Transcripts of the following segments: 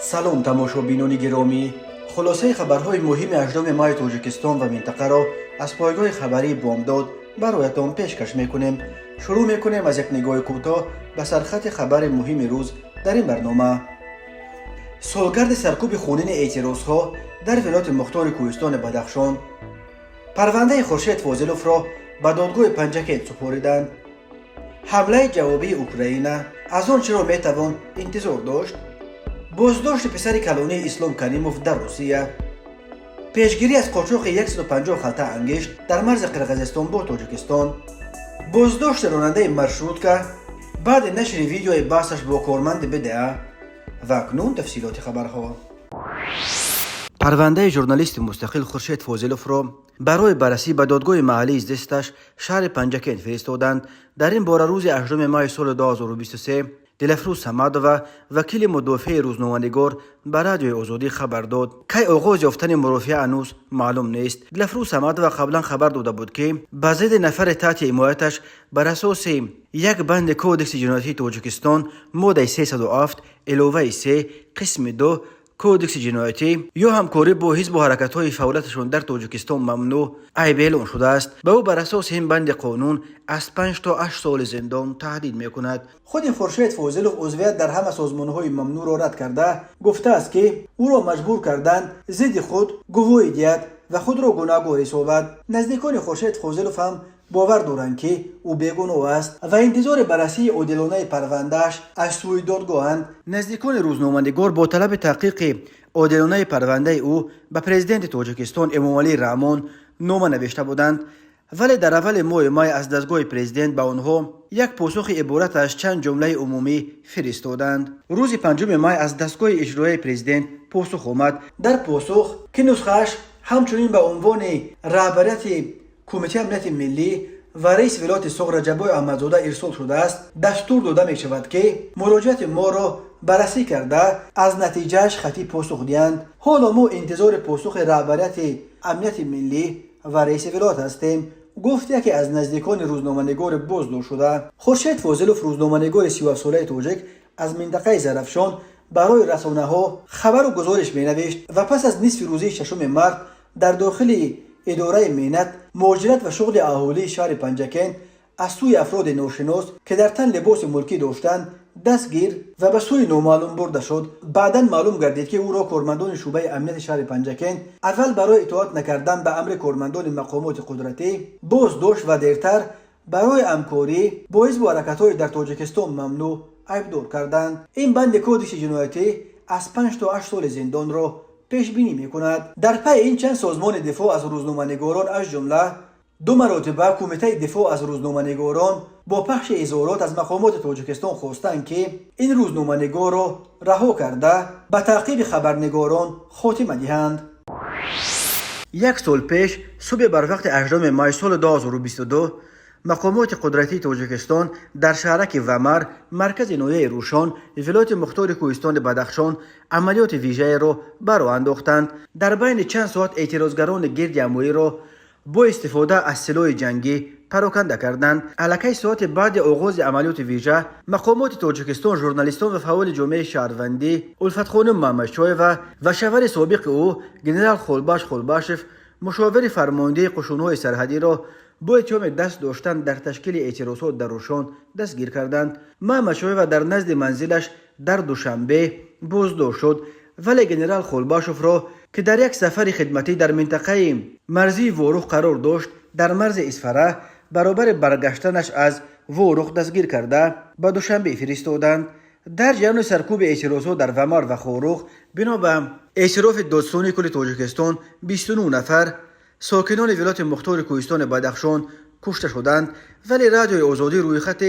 سلام تماشابینان گرامی، خلاصه خبرهای مهم 8 ماه تاجیکستان و منطقه را از پایگاه خبری بامداد برایتان پیشکش میکنیم. شروع میکنیم از یک نگاه کوتاه به سرخط خبر مهم روز در این برنامه. سالگرد سرکوب خونین اعتراضها در ولایت مختار کوهستان بدخشان. پرونده خورشید فاضلوف را به دادگاه پنجکین سپردند. حمله جوابی اوکراین، از آن چرا میتوان انتظار داشت؟ بازداشت پسر کلانی اسلام کریموف در روسیه. پیشگیری از قاچاق 150 خلطه انگشت در مرز قرقیزستان با تاجیکستان. بازداشت راننده مرشروتکا بعد نشر ویدیوی بحثش با کارمند بدعه. و اکنون تفصیلات خبرها. پرونده ژورنالیست مستقل خورشید فاضلوف را برای بررسی به دادگاه محلی زدستش شهر پنجکین فرستادند. در این باره روز 8 ماه سال 2023 دلفروز صمدوف وکیل مدافع روزنامه‌نگار به رادیوی آزادی خبر داد که آغاز یافتن مرافعه هنوز معلوم نیست. دلفروز صمدوف قبلا خبر داده بود که به ضد نفر تحت حمایتش بر اساس یک بند کودکس جنایتی تاجیکستان ماده 307 علاوه 3 قسم 2 کودکس جنایتی یا همکاری با حزب و حرکت‌های فعالیتشان در تاجیکستان ممنوع اعلام شده است. به او بر اساس این بند قانون از 5 تا 8 سال زندان تهدید می‌کند. خود خورشید فاضلوف عضویت در همه سازمان‌های ممنوع را رد کرده گفته است که او را مجبور کردند ضد خود گواهی دهد و خود را گناهکار حسابد. نزدیکان خورشید فاضلوف هم باور دارند که او بیگناه است و انتظار بررسی عادلانه پروندهش از سوی دادگاهند. نزدیکان روزنامه‌نگار با طلب تحقیق عادلانه پرونده او به پرزیدنت تاجیکستان امامعلی رحمان نامه نوشته بودند، ولی در اول ماه از دستگاه پرزیدنت به آنها یک پاسخ عبارت از چند جمله عمومی فرستادند. روز 5 ماه از دستگاه اجرایی پرزیدنت پاسخ آمد. در پاسخ که نسخه‌اش همچنین به عنوان رهبریت کمیته امنیت ملی و رئیس ولایت سوق رجبای احمدزاده ارسال شده است، دستور داده می شود که مراجعت ما را بررسی کرده از نتیجهش خطی پاسخ دهند. حالا ما انتظار پاسخ رهبریت امنیت ملی و رئیس ولایت هستیم، گفته که از نزدیکان روزنامه‌نگار بازداشت شده. خورشید فاضلوف روزنامه‌نگار 37 ساله تاجیک از منطقه زرافشان برای رسانه‌ها خبر و گزارش می‌نوشت و پس از نصف روزی 6 مارس در داخل اداره مهنت، مهاجرت و شغل اهالی شهر پنجکین از سوی افراد ناشناس که در تن لباس ملکی داشتند دستگیر و به سوی نامعلوم برده شد. بعداً معلوم گردید که او را کارمندان شعبه امنیت شهر پنجکین اول برای اطاعت نکردن به امر کارمندان مقامات قدرتی بازداشت و دیرتر برای همکاری با حزب و حرکت‌های در تاجیکستان ممنوع عیبدار کردند. این بند کودکس جنایتی از 5 تا 8 سال زندان را پیش بینی می‌کند. در پی این چند سازمان دفاع از روزنامه‌نگاران از جمله 2 مرتبه کمیته دفاع از روزنامه‌نگاران با پخش اظهارات از مقامات تاجیکستان خواستند که این روزنامه‌نگار را رها کرده به تعقیب خبرنگاران خاتمه دهند. یک سال پیش صبح بر وقت 8 ماه سال 2022 مقامات قدرتی تاجیکستان در شهرک ومر مرکز ناحیه روشان ولایت مختار کوهستان بدخشان عملیات ویژه را برآ انداختند. در بین چند ساعت اعتراضگران گردجمعی را با استفاده از سلاح جنگی پراکنده کردند. الکی ساعت بعد آغاز عملیات ویژه مقامات تاجیکستان ژورنالیستان و فعال جامعه شهروندی الفت خانم محمدشایو و شوهر سابق او ژنرال خولباشف مشاور فرمانده قشون‌های سرحدی را با اتهام دست داشتن در تشکیل اعتراضات در روشان دستگیر کردند. محمدشایو در نزد منزلش در دوشنبه بازداشت شد، ولی ژنرال خولباشف را که در یک سفر خدمتی در منطقه مرزی ووروخ قرار داشت در مرز اسفره برابر برگشتنش از ووروخ دستگیر کرده به دوشنبه فرستادند. در جریان سرکوب اعتراضات در ومر و خوروخ بنا به اعتراف دادستانی کل تاجیکستان 29 نفر ساکنان ولایت مختار کوهستان بدخشان کشته شدند، ولی رادیوی آزادی روی خط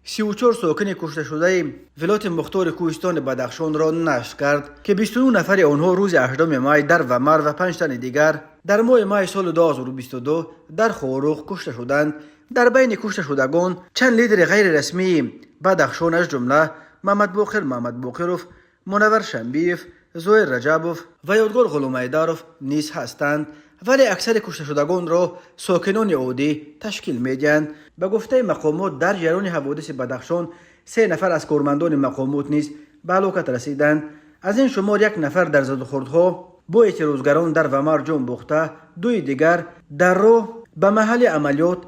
34 ساکن کشته شده ولایت مختار کوهستان بدخشان را نشر کرد که 29 نفر آنها روز 8 ماه در ومر و 5 تن دیگر در ماه سال 2022 در خوروخ کشته شدند. در بین کشته شدگان چند لیدر غیر رسمی بدخشان از جمله محمد باقروف، منور شنبیف، زهیر رجبوف و یادگار غلامایداروف نیز هستند، ولی اکثر کشته شدگان را ساکنان عادی تشکیل می‌دهند. به گفته مقامات در جریان حوادث بدخشان 3 نفر از کارمندان مقامات نیز به هلاکت رسیدند. از این شمار یک نفر در زدوخوردها با اعتراضگران در ومر جان باخته، دوی دیگر در راه به محل عملیات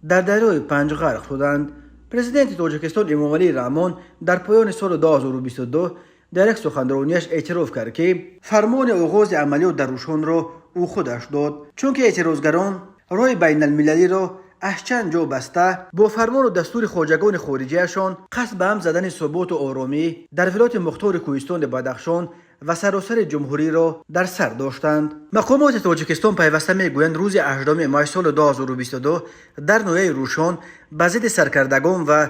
در دریای پنج غرق شدند. پرزیدنت تاجیکستان امامعلی رحمان در پایان سال 2022 در یک سخنرانیش اعتراف کرد که فرمان آغاز عملیات در روشان را او خودش داد، چون که اعتراضگران راه بین المللی را از چند جا بسته با فرمان و دستور خواجگان خارجیشان قصد به هم زدن ثبات و آرامی در ولایت مختار کوهستان بدخشان و سراسر جمهوری را در سر داشتند. مقامات تاجیکستان پیوسته میگویند روز 18 ماه سال 2022 در ناحیه روشان به ضد سرکردگان و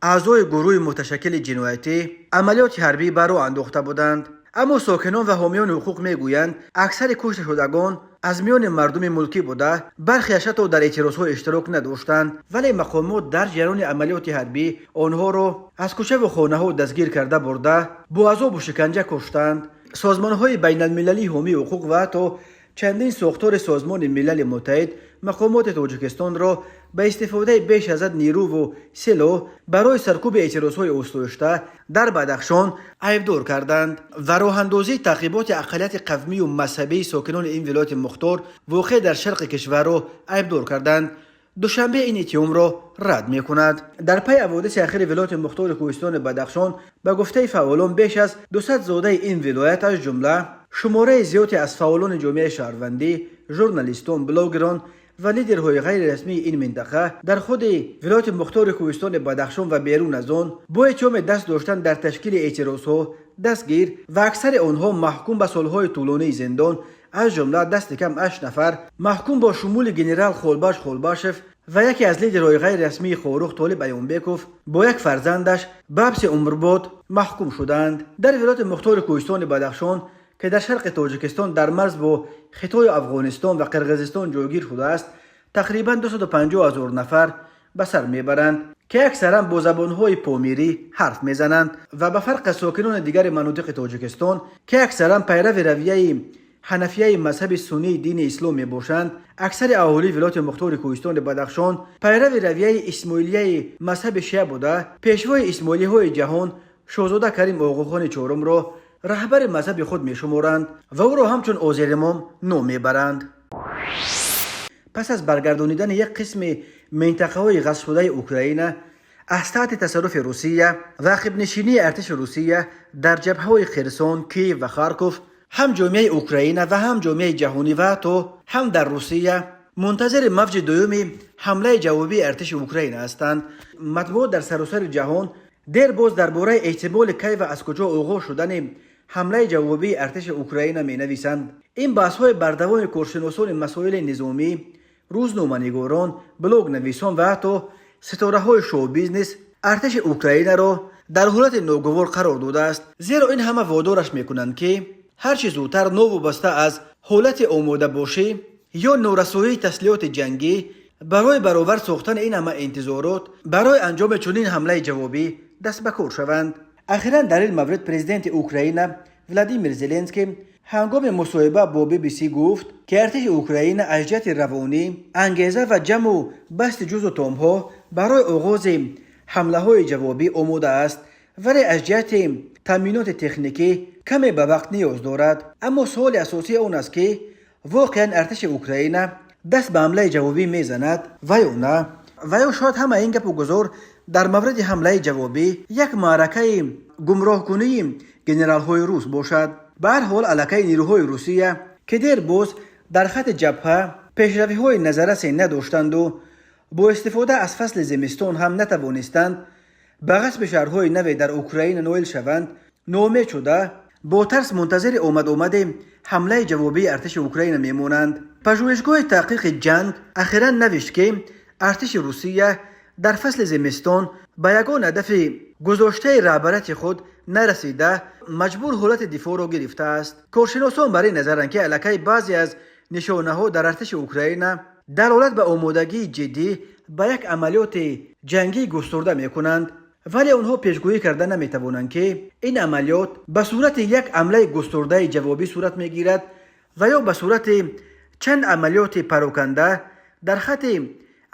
اعضای گروه متشکل جنایتی عملیات حربی بر راه انداخته بودند. اما ساکنان و حامیان حقوق میگویند اکثر کشته شدگان از میان مردم ملکی بوده، برخیش حتی در اعتراضها اشتراک نداشتند، ولی مقامات در جریان عملیات حربی آنها را از کوچه و خانه ها دستگیر کرده برده با عذاب و شکنجه کشتند. سازمان های بین المللی حامی حقوق و حتی چندین ساختار سازمان ملل متحد مقامات تاجیکستان را به استفاده بیش از حد نیرو و سلاح برای سرکوب اعتراضهای اسلحه‌داشته در بدخشان عیبدار کردند و راه اندازی تعقیبات اقلیت قومی و مذهبی ساکنان این ولایت مختار واقع در شرق کشور را عیبدار کردند. دوشنبه این اتهام را رد می‌کند. در پی حوادث اخیر ولایت مختار کوهستان بدخشان به گفته فعالان بیش از 200 زاده این ولایت از جمله شماره زیادی از فعالان جامعه شهروندی، ژورنالیستان، بلاگران و لیدرهای غیر رسمی این منطقه در خود ولایت مختار کوهستان بدخشان و بیرون از آن با اتهام دست داشتن در تشکیل اعتراضها دستگیر و اکثر آنها محکوم به سالهای طولانی زندان، از جمله دست کم 8 نفر محکوم با شمول جنرال خولباشف و یکی از لیدرهای غیر رسمی خاروخ طالب ایانبکوف با یک فرزندش به حبس عمرباد محکوم شدند. در ولایت مختار کوهستان بدخشان که در شرق تاجیکستان در مرز با خطای افغانستان و قرقیزستان جایگیر شده است، تقریبا 250,000 نفر به سر میبرند که اکثرا با زبانهای پامیری حرف میزنند و به فرق ساکنان دیگر مناطق تاجیکستان که اکثرا پیرو رویه حنفیه مذهب سنی دین اسلام می باشند، اکثر اهالی ولایت مختار کوهستان بدخشان پیرو رویه اسماعیلیه مذهب شیعه بوده. پیشوای اسماعیلی های جهان شاهزاده کریم آقاخان چهارم را رهبر مذهب خود می شمارند و او را همچون آذر امام نام می برند. پس از برگردانیدن یک قسم منطقه های غصب شده اوکراین از تحت تصرف روسیه و عقب نشینی ارتش روسیه در جبهه های خرسون، کیف و خارکوف، هم جامعه اوکراین و هم جامعه جهانی و تو هم در روسیه منتظر موج دوم حمله جوابی ارتش اوکراین هستند. مطبوعات در سراسر جهان دیر باز درباره احتمال کی و از کجا آغاز شدن حمله جوابی ارتش اوکراین می نویسند. این بحث های بردوام کارشناسان مسائل نظامی، روزنامه‌نگاران، بلاگ نویسان و حتی ستاره های شو بیزنس ارتش اوکراین را در حالت ناگوار قرار داده است، زیرا این همه وادارش میکنند که هرچی زودتر نوابسته از حالت آماده باشی یا نورسایی تسلیحات جنگی برای برابر ساختن این همه انتظارات برای انجام چنین حمله جوابی دست به کار شوند. اخیراً در این مورد پرزیدنت اوکراین ولادیمیر زلنسکی هنگام مصاحبه با BBC گفت که ارتش اوکراین از جهت روانی، انگیزه و جمع و بست جزء و تام‌ها برای آغاز حمله های جوابی آماده است، ولی از جهت تامینات تکنیکی کمی به وقت نیاز دارد. اما سوال اساسی اون است که واقعا ارتش اوکراین دست به حمله جوابی میزند و یا نه، و یا شاید همه این گپ و گذار در مورد حمله جوابی یک معرکه گمراه کنی جنرال های روس باشد. به هر حال علاقه نیروهای روسیه که دیر باز در خط جبهه پیشروی های نظررسی نداشتند و با استفاده از فصل زمستان هم نتوانستند به غصب شهرهای نو در اوکراین نایل شوند، ناامید شده با ترس منتظر آمد حمله جوابی ارتش اوکراین میمونند. پژوهشگاه تحقیق جنگ اخیراً نوشت که ارتش روسیه در فصل زمستان به یگان هدف گذاشته رهبرت خود نرسیده مجبور حالت دفاع را گرفته است. کارشناسان برای نظرند که علاقه بعضی از نشانه ها در ارتش اوکراین دلالت به آمادگی جدی به یک عملیات جنگی گسترده می کنند، ولی آنها پیشگویی کرده نمی توانند که این عملیات به صورت یک حمله گسترده جوابی صورت می گیرد و یا به صورت چند عملیات پراکنده در خط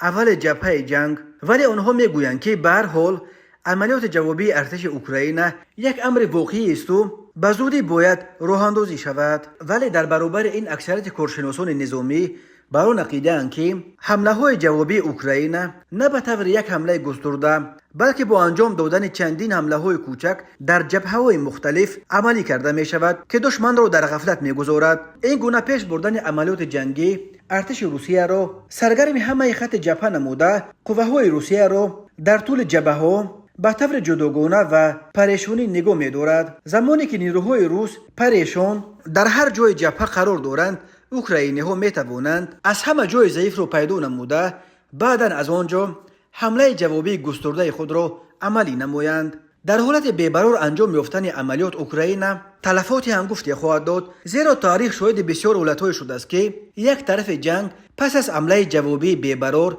اول جبهه جنگ. ولی آنها می گویند که به هر حال عملیات جوابی ارتش اوکراین یک امر واقعی است و به زودی باید راهاندازی شود، ولی در برابر این اکثریت کارشناسان نظامی بر آن عقیده‌اند که حمله های جوابی اوکراین نه به طور یک حمله گسترده بلکه با انجام دادن چندین حمله های کوچک در جبهه های مختلف عملی کرده می شود که دشمن را در غفلت می گذارد. این گونه پیش بردن عملیات جنگی ارتش روسیه را سرگرم همه خط جبهه نموده قوه‌های روسیه را در طول جبهه ها به طور جداگانه و پریشانی نگاه می دارد. زمانی که نیروهای روس پریشان در هر جای جبهه قرار دارند، اوکراینی ها می توانند از همه جای ضعیف را پیدا نموده بعدا از آنجا حمله جوابی گسترده خود را عملی نمایند. در حالت بی‌برار انجام یافتن عملیات اوکراین تلفات هنگفتی خواهد داد، زیرا تاریخ شاهد بسیار حالت‌های شده است که یک طرف جنگ پس از حمله جوابی بی‌برار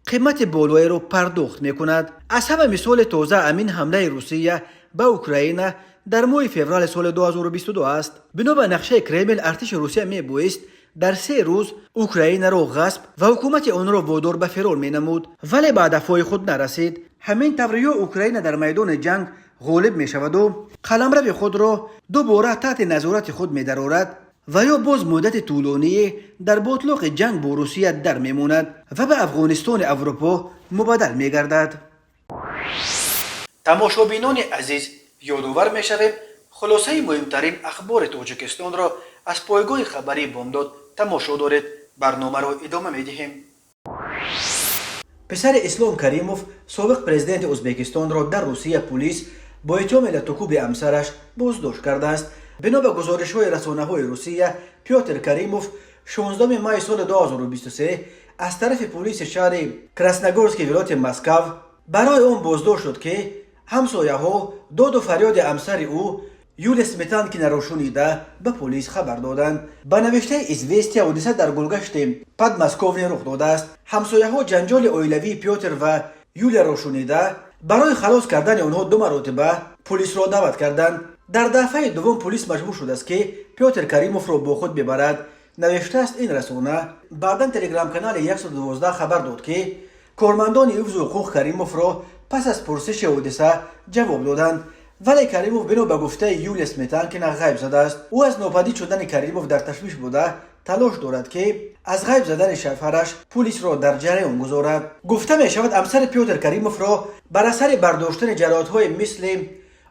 قیمت بالایی را پرداخت می‌کند. از همه مثال تازه امین حمله روسیه به اوکراین در ماه فوریه سال 2022 است. بنا به نقشه کرمل ارتش روسیه میبایست در 3 روز اوکراین را غصب و حکومت آن را وادار به فرار مینمود، ولی به هدفهای خود نرسید. همین طور یا اوکراین در میدان جنگ غالب می شود و قلمرو خود را دوباره تحت نظارت خود می درآورد و یا باز مدت طولانی در بطلاق جنگ با روسیه در میماند و به افغانستان اروپا مبادل می گردد. تماشابینان عزیز، یادآور می شویم خلاصه مهمترین اخبار تاجیکستان را از پایگاه خبری بامداد تماشا دارید. برنامه را ادامه می دهیم. پسر اسلام کریموف سابق پرزیدنت ازبکستان را در روسیه پلیس با اتهام لطکوب همسرش بازداشت کرده است. بنا به گزارش‌های رسانه‌های روسیه، پیوتر کریموف 16 ماه سال 2023 از طرف پلیس شهر کراسنگورسک ولایت مسکو برای آن بازداشت شد که همسایه‌ها داد و فریاد همسر او یولیا سمتانکینا را شنیده به پلیس خبر دادند. به نوشته ایزوستیا حادثه در گلگشت پادماسکوی رخ داده است. همسایه‌ها جنجال عائلوی پیوتر و یولیا را شنیده برای خلاص کردن آنها 2 مرتبه پلیس را دعوت کردند. در دفعه دوم پلیس مجبور شده است که پیوتر کریموف را با خود ببرد. نوشته است این رسانه. بعدا تلگرام کانال 112 خبر داد که کارمندان حفظ حقوق کریموف را پس از پرسش حادثه جواب دادند، ولی کریموف بنا به گفته یولیا سمتانکینا غیب زده است. او از ناپدید شدن کریموف در تشویش بوده تلاش دارد که از غیب زدن شوهرش پلیس را در جریان گذارد. گفته می شود همسر پیوتر کریموف را بر اثر برداشتن جراحت‌های مثل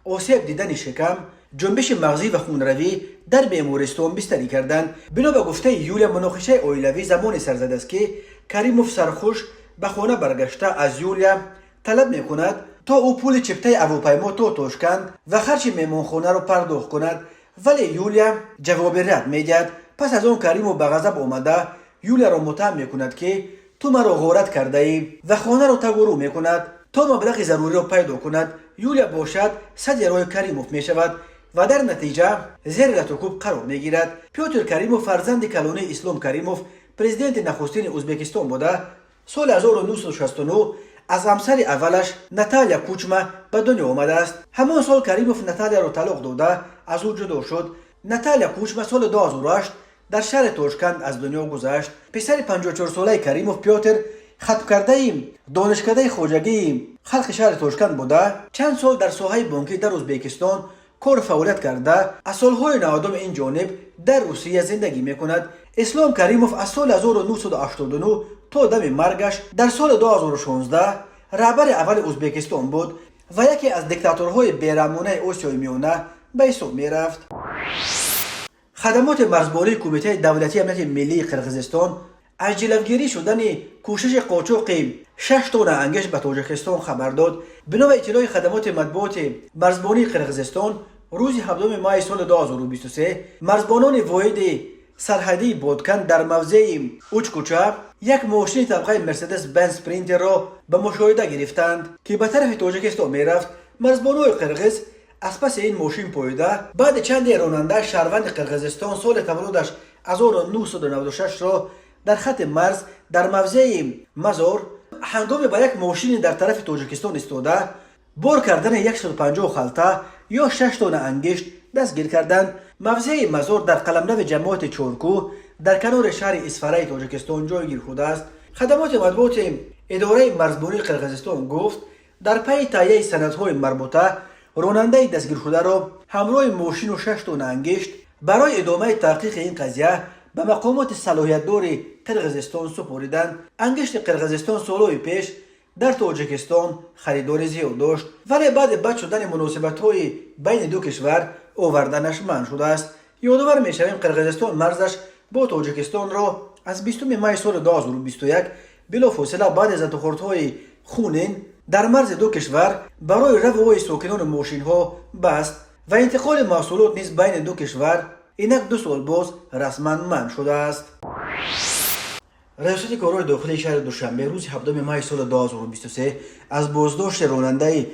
آسیب دیدن شکم، جنبش مغزی و خونروی در بیمارستان بستری کردند. بنا به گفته یولیا مناقشه عائلوی زمانی سر زده است که کریموف سرخوش به خانه برگشته از یولیا طلب می کند تا او پول چپته هواپیما تا تاشکند و خرج مهمانخانه را پرداخت کند، ولی یولیا جواب رد میدهد. پس از آن کریموف به غضب آمده یولیا را متهم می کند که تو مرا غارت کرده ای و خانه را تگورو می کند تا مبلغ ضروری را پیدا کند. یولیا باشد صد رای کریموف می شود و در نتیجه زیر لطکوب قرار می گیرد. پیوتر کریموف فرزند کلانی اسلام کریموف پرزیدنت نخستین ازبکستان بوده. سال 1969 از همسر اولش ناتالیا کوچما به دنیا آمده است. همان سال کریموف ناتالیا را طلاق داده از او جدا شد. ناتالیا کوچما سال 2008 در شهر تاشکند از دنیا گذشت. پسر 54 ساله کریموف پیوتر ختم کرده دانشکده خواجگی خلق شهر تاشکند بوده. چند سال در ساحه بانکی در ازبکستان کار فعالیت کرده. از سالهای 90 این جانب در روسیه زندگی میکند. اسلام کریموف از سال 1989 تا دم مرگش در سال 2016 رهبر اول ازبکستان بود و یکی از دیکتاتورهای بیرحمانه آسیای میانه به حساب میرفت. خدمات مرزبانی کمیته دولتی امنیت ملی قرقیزستان از جلوگیری شدن کوشش قاچاق 6 تن انگشت به تاجیکستان خبر داد. بنا به اطلاع خدمات مطبوعات مرزبانی قرقیزستان روز 7 ماه سال 2023 مرزبانان واحد سرحدی بادکن در موضع اوچکوچا یک ماشین طبقه مرسدس بنز سپرینتر را به مشاهده گرفتند که به طرف تاجیکستان میرفت. مرزبانان قرقیز از پس این ماشین پاییده بعد چند راننده شهروند قرقیزستان سال تولدش 1996 را در خط مرز در موضع مزار هنگام با یک ماشین در طرف تاجیکستان ایستاده بار کردن 150 خلطه یا 6 تن انگشت دستگیر کردند. موضع مزار در قلمرو جماعت چورکو در کنار شهر اسفرای تاجیکستان جایگیر شده است. خدمات مطبوعات اداره مرزبانی قرقیزستان گفت در پی تهیه سندهای مربوطه راننده دستگیر شده را همراه ماشین و 6 تن انگشت برای ادامه تحقیق این قضیه به مقامات صلاحیت‌دار قرقیزستان سپردند. انگشت قرقیزستان سالهای پیش در تاجیکستان خریدار زیاد داشت، ولی بعد بد شدن مناسبت‌های بین دو کشور آوردنش منع شده است. یادآور می‌شویم قرقیزستان مرزش با تاجیکستان را از 20 می سال 2021 بلافاصله بعد از اتخاذهای خونین در مرز دو کشور برای روی ساکنان ماشین‌ها بست و انتقال محصولات نیز بین دو کشور اینک 2 سال باز رسما منع شده است. ریاست کارهای داخلی شهر دوشنبه روز 17 می سال 2023 از بازداشت راننده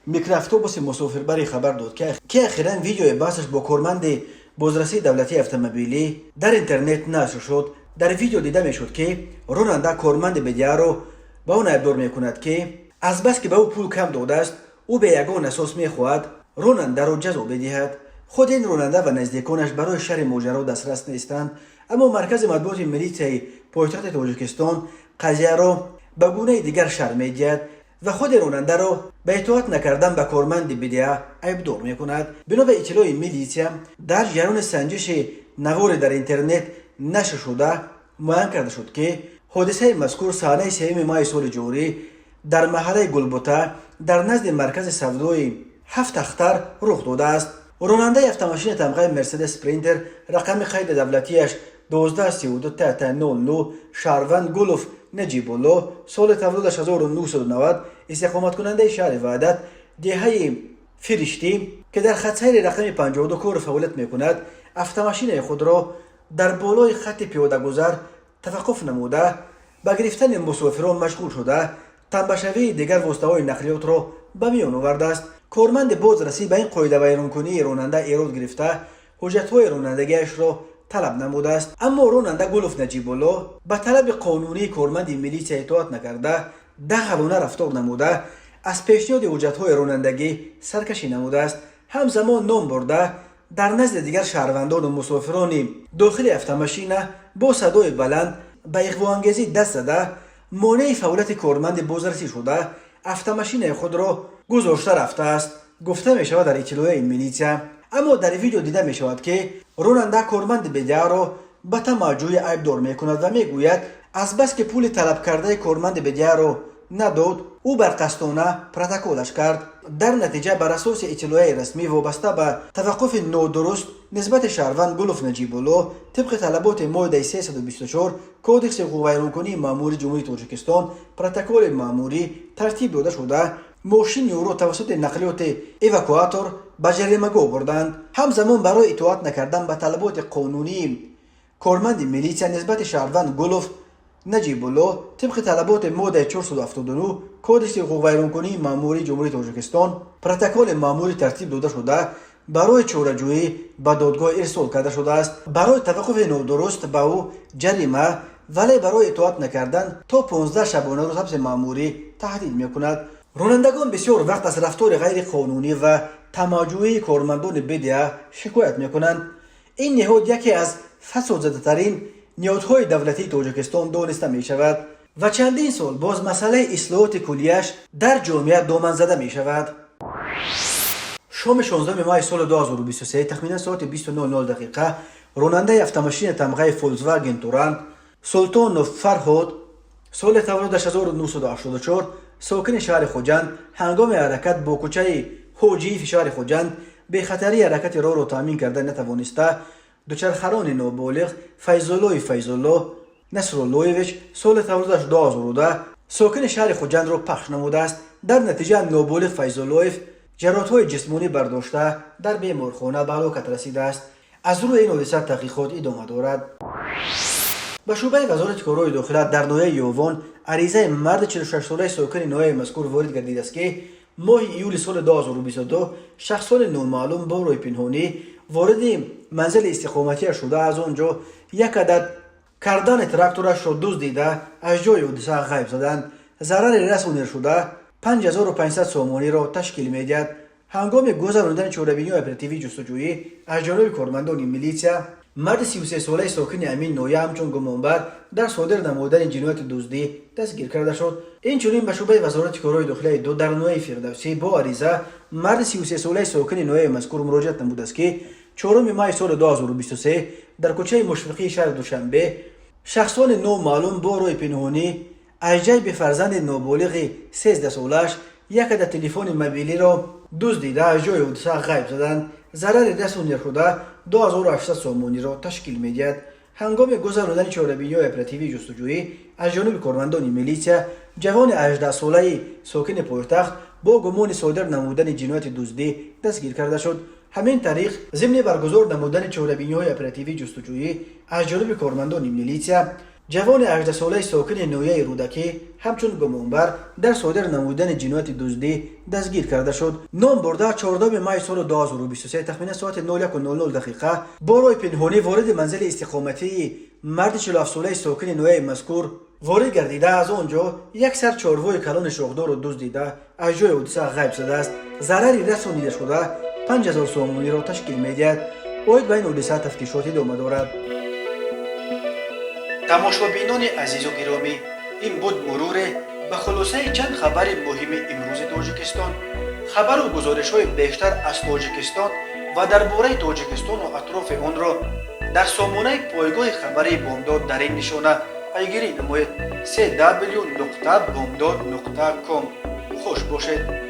میکرواتوبوس مسافربری خبر داد که اخیراً ویدیوی بحثش با کارمند بازرسی دولتی اتومبیلی در اینترنت نشر شد. در ویدیو دیده میشد که راننده کارمند بدیه را به او ابدار میکند که از بس که به او پول کم داده است او به یگان اساس میخواهد راننده را جزا بدهد. خود این راننده و نزدیکانش برای شرح ماجرا دسترس نیستند، اما مرکز مطبوعات ملی پایتخت تاجیکستان قضیه را به گونه دیگر شرح میدهد و خود راننده را به اطاعت نکردن به کارمند بدیه ابدار میکند. بنا به اطلاع میلیسیا در جریان سنجش نوار در اینترنت نشر شده معین کرده شد که حادثه مذکور صحنه 3 ماه سال جاری در محله گلبوته در نزد مرکز سودای 7 اختر رخ داده است. راننده اتومبیل تمغه مرسدس پرینتر رقم قید دولتیش 1232 شهروند گلوف نجیبالله سال تولدش 1990 استقامت کننده شهر وحدت دهه فرشتی که در خط سیر رقم 52 کار فعالیت میکند اتومبیل خود را در بالای خط پیاده گذر توقف نموده به گرفتن مسافران مشغول شده تنبشوی دیگر واسطه‌های نقلیات را به میان آورده است. کارمند بازرسی به این قاعده ویرانکنی راننده ایراد گرفته حجت‌های رانندگیش را طلب نموده است، اما راننده گلوف نجیبالله به طلب قانونی کارمند ملی اطاعت نکرده دغلانه رفتار نموده از پیشنهاد حجت‌های رانندگی سرکشی نموده است. همزمان نام برده در نزد دیگر شهروندان و مسافران داخل اتومبیل با صدای بلند به اغواانگیزی دست زده مانع فعالیت کارمند بازرسی شده اتومبیل خود را گذاشته رفته است گفته می شود در اطلاع میلیسیا. اما در ویدیو دیده می شود که راننده کارمند بدیه را به تماجوی ابدار می کند و می گوید از بس که پول طلب کرده کارمند بدیه را نداد او برقصدانه پروتکلش کرد. در نتیجه بر اساس اطلاع رسمی وابسته به توقف نادرست نسبت شهروند گلوف نجیبالله طبق طلبات ماده 324 کودکس حقوق ویرانکنی ماموری جمهوری تاجیکستان پروتکل ماموری ترتیب داده شده ماشین او را توسط نقلیات ایواکواتور به جریمه آوردند. همزمان برای اطاعت نکردن به طلبات قانونی کارمند میلیسیا نسبت شهروند گلوف نجیبالله طبق طلبات ماده 479 کودکس حقوق ویرانکنی ماموری جمهوری تاجیکستان پروتکل ماموری ترتیب داده شده برای چاره‌جویی به دادگاه ارسال کرده شده است. برای توقف نادرست به او جریمه ولی برای اطاعت نکردن تا 15 شبانه روز حبس ماموری تهدید میکند. رانندگان بسیار وقت از رفتار غیر قانونی و تماجوی کارمندان بدیه شکایت میکنند. این نهاد یکی از فسادزده‌ترین نهادهای دولتی تاجیکستان دانسته می شود و چندین سال باز مسئله اصلاحات کلیه‌اش در جامعه دامن زده می شود. شام 16 ماه سال 2023 تخمینا ساعت 29:00 راننده اتومبیل تمغه فولکسواگن توران سلطان فرهاد سال تولدش 1984 ساکن شهر خوجند هنگام حرکت با کوچه حاجی شهر خوجند به خطری حرکت راه را تامین کردن نتوانسته دوچرخران نابالغ فیض‌الله نصراللهویچ سال تولدش 2010 ساکن شهر خوجند را پخش نموده است. در نتیجه نابالغ فیض‌اللهویچ جراحت‌های جسمانی برداشته در بیمارخانه به هلاکت رسیده است. از روی این حادثه تحقیقات ادامه دارد. به شعبه وزارت کارهای داخلی در ناحیه یووان عریضه مرد 46 ساله ساکن ناحیه مذکور وارد گردیده است که ماه ایول سال 2022 شخصان نامعلوم با روی پنهانی وارد منزل استقامتی شده از آنجا یک عدد کردن تراکتورش را دزدیده از جای حادثه غیب زدند. ضرر رسانده شده 5500 سومانی را تشکیل می‌دهد. هنگام گذراندن چاره‌بینی اپراتیوی جستجویی از جانب کارمندان میلیسیا مرد 33 ساله ساکن امین نویه همچون گمانبر در صادر نمودن جنایت دزدی دستگیر کرده شد. این چنین به شعبه وزارت کارهای داخلی 2 در نوع فردوسی با عریضه مرد 33 ساله ساکن نویه مذکور مراجعت نموده است که 4 ماه سال 2023 در کوچه مشفقی شهر دوشنبه شخصان نامعلوم با روی پنهانی اجای به فرزند نابالغ 13 سالش یک عدد تلفن موبیلی را دزدیده از جای حادثه غیب زدند. ضرر رسانی شده 2800 سومانی را تشکیل می‌دهد. هنگام گذراندن چاره‌بینی‌های اپراتیوی جستجویی از جانب کارمندان میلیسیا، جوان 18 ساله ساکن پایتخت با گمان صادر نمودن جنایت دزدی دستگیر کرده شد. همین طریق ضمن برگزار نمودن چاره‌بینی‌های اپراتیوی جستجویی از جانب کارمندان میلیسیا، جوان 18 ساله ساکن نویه رودکی همچون گمانبر در صادر نمودن جنایت دزدی دستگیر کرده شد. نام برده 14 ماه سال 2023 تخمین ساعت 01:00 دقیقه با روی پنهانی وارد منزل استقامتی مرد 47 ساله ساکن نویه مذکور وارد گردیده از آنجا یک سر چاروای کلان شاخدار را دزدیده از جای حادثه غیب شده است. ضرری رسانیده شده 5000 سومانی را تشکیل می‌دهد. باید بین حادثه تفتیشاتی ادامه دارد. تماشابینان عزیز و گرامی، این بود مرور به خلاصه چند خبر مهم امروز تاجیکستان. خبر و گزارش های بیشتر از تاجیکستان و درباره تاجیکستان و اطراف آن را در سامانه پایگاه خبری بامداد در این نشانه پیگیری نمایید: www.bamdad.com. خوش باشید.